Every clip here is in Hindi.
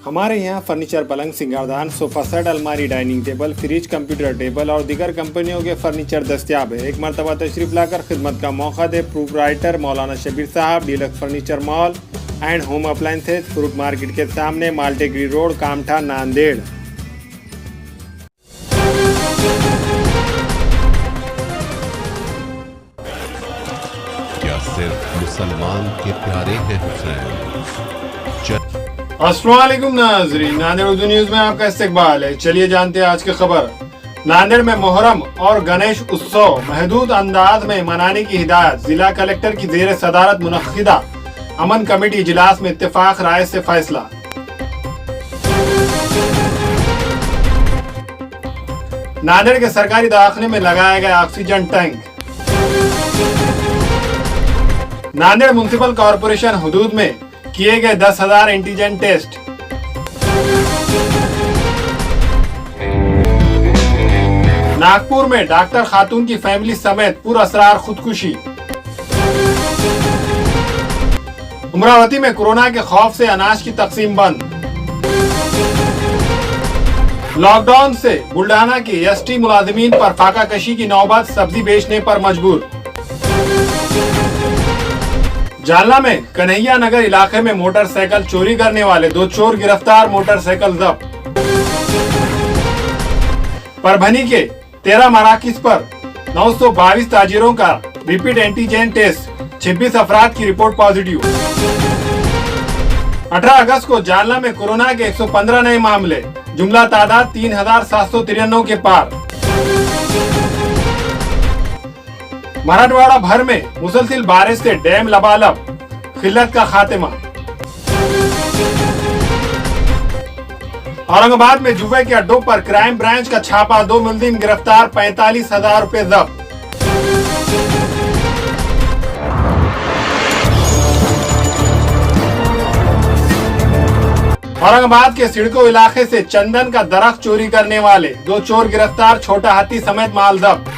हमारे यहाँ फर्नीचर, पलंग, सिंगारदान, सोफा सेट, अलमारी, dining table, fridge, computer table और दीगर कंपनियों के फर्नीचर दस्तियाब है। एक मरतबा तशरीफ लाकर खिदमत का मौका दे। प्रोप्राइटर मौलाना शबीर साहब, deluxe furniture mall and home appliances, fruit market के सामने, माल्टेगिरी रोड, कामठा, नांदेड़। क्या सिर्फ मुसलमान के प्यारे हैं हुसैन? अस्सलाम वालेकुम नाज़रीन, नांदेड़ उर्दू न्यूज में आपका इस्तकबाल है। चलिए जानते हैं आज की खबर। नांदेड़ में मोहर्रम और गणेश उत्सव महदूद अंदाज में मनाने की हिदायत। जिला कलेक्टर की जेर सदारत मुनक्किदा अमन कमेटी इजलास में इत्तेफाक राय से फैसला। नांदेड़ के सरकारी दवाखाने में लगाया गया oxygen tank. Nanded municipal corporation हुदूद में किए गए 10,000 एंटीजन टेस्ट। नागपुर में डॉक्टर खातून की फैमिली समेत पुरअसरार खुदकुशी। अमरावती में कोरोना के खौफ से अनाज की तकसीम बंद। लॉकडाउन से बुल्ढाना के एसटी मुलाजिमीन पर फाका कशी की नौबत, सब्जी बेचने पर मजबूर। जालना में कन्हैया नगर इलाके में मोटरसाइकिल चोरी करने वाले 2 चोर गिरफ्तार, मोटरसाइकिल जब्त। परभनी के 13 मराकिज पर 922 ताजिरों का रिपीट एंटीजन टेस्ट, 26 अफराद की रिपोर्ट पॉजिटिव। 18 अगस्त को जालना में कोरोना के 115 नए मामले, जुमला तादाद 3,793 के पार। मराठवाड़ा भर में मुसलसिल बारिश से डैम लबालब, खिल्लत का खात्मा। औरंगाबाद में जुए के अड्डों पर क्राइम ब्रांच का छापा, 2 मुलजिम गिरफ्तार, 45,000 रुपए जब्त। औरंगाबाद के सिडको इलाके से चंदन का दरख्त चोरी करने वाले 2 चोर गिरफ्तार, छोटा हाथी समेत माल जब्त।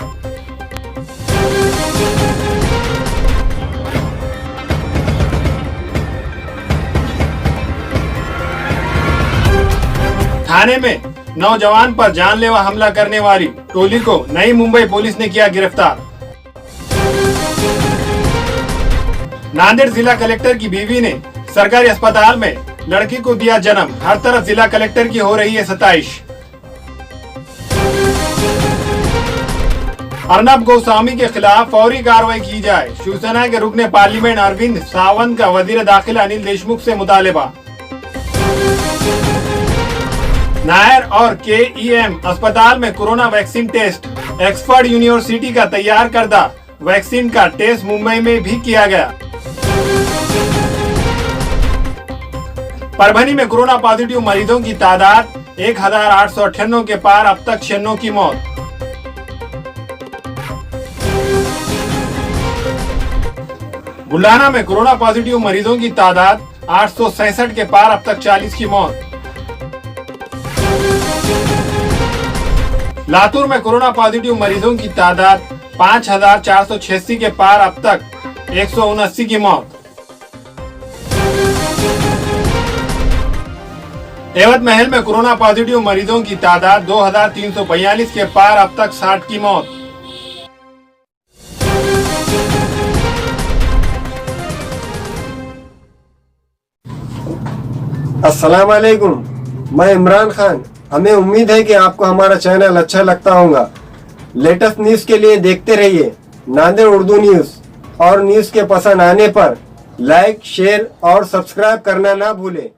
थाने में नौजवान पर जानलेवा हमला करने वाली टोली को नई मुंबई पुलिस ने किया गिरफ्तार। नांदेड़ जिला कलेक्टर की बीवी ने सरकारी अस्पताल में लड़की को दिया जन्म, हर तरफ जिला कलेक्टर की हो रही है सताइश। अर्नब गोस्वामी के खिलाफ फौरी कार्रवाई की जाए, शिवसेना के रुकने पार्लियामेंट अरविंद सावंत का वजीर दाखिला अनिल देशमुख से मुतालबा। नायर और KEM अस्पताल में corona vaccine test, Oxford university का तैयार करदा वैक्सीन का टेस्ट मुंबई में भी किया गया। परभनी में कोरोना पॉजिटिव मरीजों की तादाद 1,898 के पार, अब तक 96 की मौत। बुल्ढाना में कोरोना पॉजिटिव मरीजों की तादाद 867 के पार, अब तक 40 की मौत। लातूर में कोरोना पॉजिटिव मरीजों की तादाद 5,486 के पार, अब तक 179 की मौत। एवत महल में कोरोना पॉजिटिव मरीजों की तादाद 2,342 के पार, अब तक 60 की मौत। अस्सलाम वालेकुम, मैं इमरान खान। हमें उम्मीद है कि आपको हमारा चैनल अच्छा लगता होगा। लेटेस्ट न्यूज़ के लिए देखते रहिए नांदेड़ उर्दू न्यूज़, और न्यूज़ के पसंद आने पर लाइक, शेयर और सब्सक्राइब करना ना भूलें।